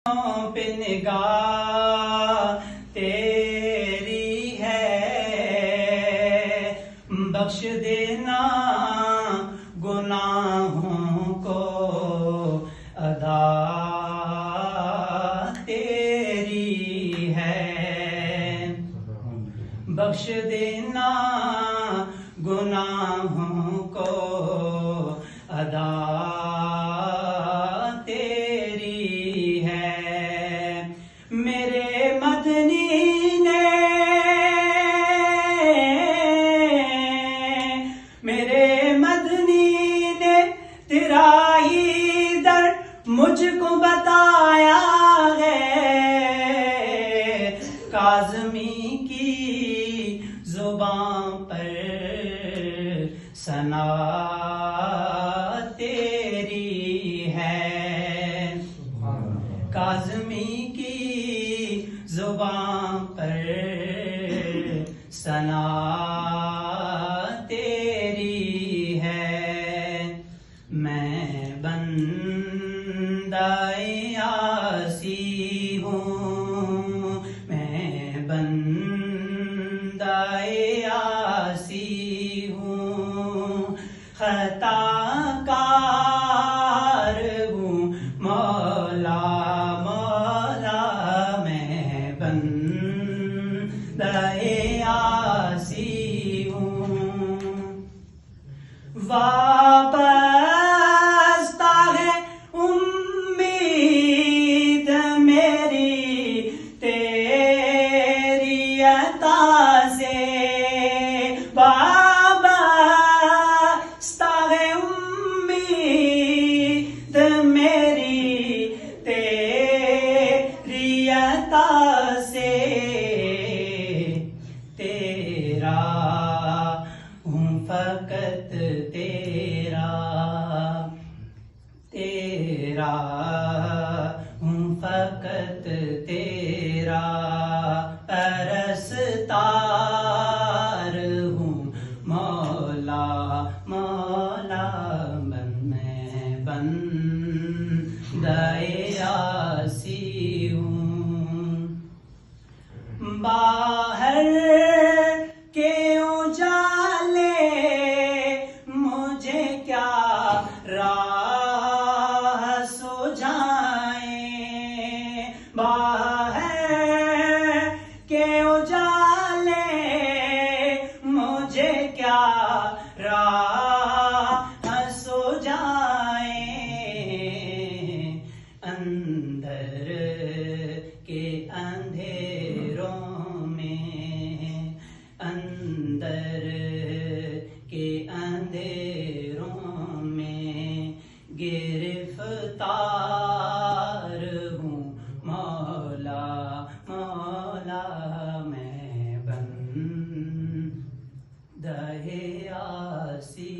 पे निगाह तेरी है, बख्श देना गुनाहों को अदा तेरी है, बख्श देना गुनाहों को अदा तेरी है। मेरे मदनी ने तेरा ही दर मुझको बताया है, काज़मी की जुबान पर सना तेरी है, काज़मी की जुबान पर सना तेरी है। मैं बंदाए आसी हूँ, मैं बंदाए आसी हूँ, खताकार हूँ मौला मौला, मैं बंदाए आसी हूँ। वाबस्ता है उम्मीद मेरी तेरी अता से, वाबस्ता है उम्मीद मेरी तेरी अता से, तेरा हूँ फकत तेरा, तेरा हूँ फकत तेरा, परस्तार हूँ मौला मौला, मैं बंदाए आसी हूँ। बाहर के उजाले मुझे क्या राह सुझाए, बाहर के उजाले मुझे क्या राह सुझाए, अंदर के अंधेरों में, अंदर के अंधेरों में गिरफ्तार हूँ मौला मौला, मैं बंदाए आसी